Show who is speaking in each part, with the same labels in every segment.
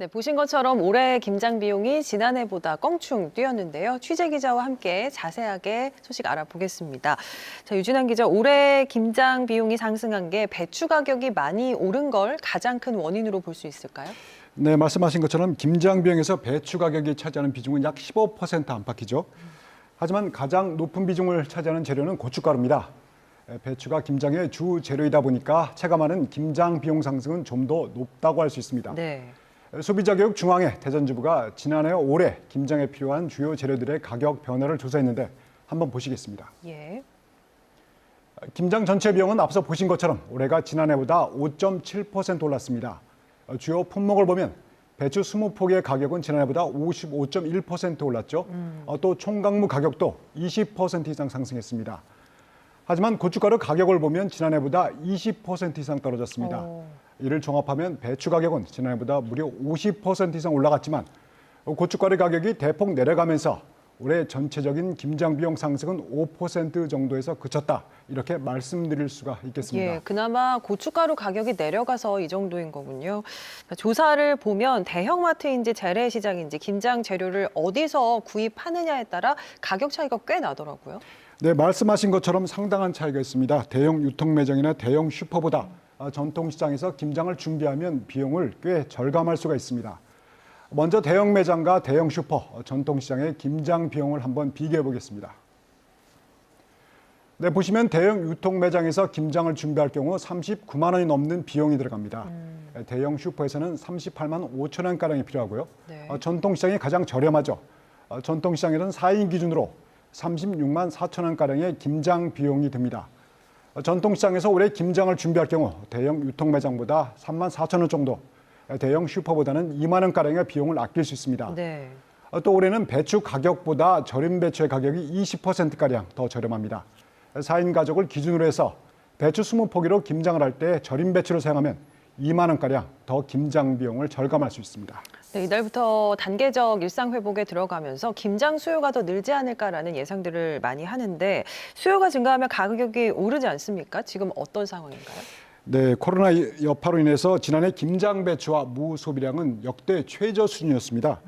Speaker 1: 네, 보신 것처럼 올해 김장 비용이 지난해보다 껑충 뛰었는데요. 취재 기자와 함께 자세하게 소식 알아보겠습니다. 자, 유진환 기자, 올해 김장 비용이 상승한 게 배추 가격이 많이 오른 걸 가장 큰 원인으로 볼 수 있을까요?
Speaker 2: 네, 말씀하신 것처럼 김장 비용에서 배추 가격이 차지하는 비중은 약 15% 안팎이죠. 하지만 가장 높은 비중을 차지하는 재료는 고춧가루입니다. 배추가 김장의 주 재료이다 보니까 체감하는 김장 비용 상승은 좀 더 높다고 할 수 있습니다.
Speaker 1: 네.
Speaker 2: 소비자교육 중앙회 대전지부가 지난해 올해 김장에 필요한 주요 재료들의 가격 변화를 조사했는데 한번 보시겠습니다.
Speaker 1: 예.
Speaker 2: 김장 전체 비용은 앞서 보신 것처럼 올해가 지난해보다 5.7% 올랐습니다. 주요 품목을 보면 배추 20포기의 가격은 지난해보다 55.1% 올랐죠. 또 총각무 가격도 20% 이상 상승했습니다. 하지만 고춧가루 가격을 보면 지난해보다 20% 이상 떨어졌습니다. 이를 종합하면 배추 가격은 지난해보다 무려 50% 이상 올라갔지만 고춧가루 가격이 대폭 내려가면서 올해 전체적인 김장 비용 상승은 5% 정도에서 그쳤다. 이렇게 말씀드릴 수가 있겠습니다.
Speaker 1: 예, 그나마 고춧가루 가격이 내려가서 이 정도인 거군요. 조사를 보면 대형마트인지 재래시장인지 김장 재료를 어디서 구입하느냐에 따라 가격 차이가 꽤 나더라고요.
Speaker 2: 네, 말씀하신 것처럼 상당한 차이가 있습니다. 대형 유통매장이나 대형 슈퍼보다 전통시장에서 김장을 준비하면 비용을 꽤 절감할 수가 있습니다. 먼저 대형 매장과 대형 슈퍼, 전통시장의 김장 비용을 한번 비교해 보겠습니다. 네, 보시면 대형 유통매장에서 김장을 준비할 경우 39만 원이 넘는 비용이 들어갑니다. 대형 슈퍼에서는 38만 5천 원가량이 필요하고요.
Speaker 1: 네.
Speaker 2: 전통시장이 가장 저렴하죠. 전통시장에서는 4인 기준으로 36만 4천 원가량의 김장 비용이 듭니다. 전통시장에서 올해 김장을 준비할 경우 대형 유통매장보다 3만 4천 원 정도, 대형 슈퍼보다는 2만 원가량의 비용을 아낄 수 있습니다.
Speaker 1: 네.
Speaker 2: 또 올해는 배추 가격보다 절임 배추의 가격이 20%가량 더 저렴합니다. 4인 가족을 기준으로 해서 배추 20포기로 김장을 할 때 절임 배추를 사용하면 2만 원가량 더 김장 비용을 절감할 수 있습니다.
Speaker 1: 네, 이달부터 단계적 일상 회복에 들어가면서 김장 수요가 더 늘지 않을까라는 예상들을 많이 하는데 수요가 증가하면 가격이 오르지 않습니까? 지금 어떤 상황인가요?
Speaker 2: 네, 코로나 여파로 인해서 지난해 김장 배추와 무 소비량은 역대 최저 수준이었습니다.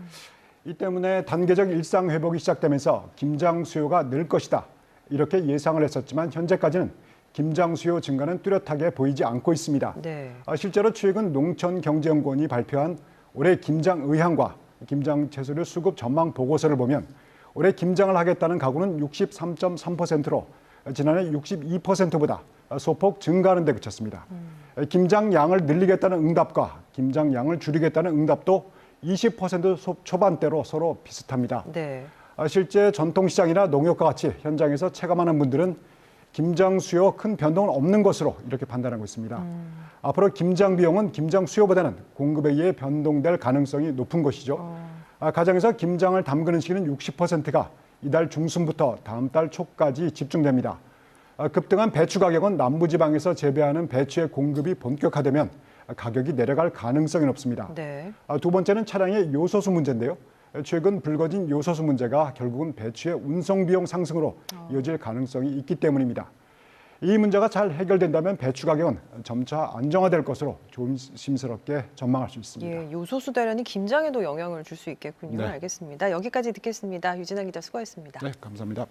Speaker 2: 이 때문에 단계적 일상 회복이 시작되면서 김장 수요가 늘 것이다. 이렇게 예상을 했었지만 현재까지는 김장 수요 증가는 뚜렷하게 보이지 않고 있습니다.
Speaker 1: 네.
Speaker 2: 실제로 최근 농촌경제연구원이 발표한 올해 김장 의향과 김장 채소류 수급 전망 보고서를 보면 올해 김장을 하겠다는 가구는 63.3%로 지난해 62%보다 소폭 증가하는 데 그쳤습니다. 김장 양을 늘리겠다는 응답과 김장 양을 줄이겠다는 응답도 20% 초반대로 서로 비슷합니다.
Speaker 1: 네.
Speaker 2: 실제 전통시장이나 농협과 같이 현장에서 체감하는 분들은 김장 수요 큰 변동은 없는 것으로 이렇게 판단하고 있습니다. 앞으로 김장 비용은 김장 수요보다는 공급에 의해 변동될 가능성이 높은 것이죠. 가정에서 김장을 담그는 시기는 60%가 이달 중순부터 다음 달 초까지 집중됩니다. 급등한 배추 가격은 남부지방에서 재배하는 배추의 공급이 본격화되면 가격이 내려갈 가능성이 높습니다.
Speaker 1: 네.
Speaker 2: 두 번째는 차량의 요소수 문제인데요. 최근 불거진 요소수 문제가 결국은 배추의 운송 비용 상승으로 이어질 가능성이 있기 때문입니다. 이 문제가 잘 해결된다면 배추 가격은 점차 안정화될 것으로 조심스럽게 전망할 수 있습니다.
Speaker 1: 예, 요소수 대란이 김장에도 영향을 줄 수 있겠군요.
Speaker 2: 네.
Speaker 1: 알겠습니다. 여기까지 듣겠습니다. 유진환 기자 수고했습니다.
Speaker 2: 네, 감사합니다.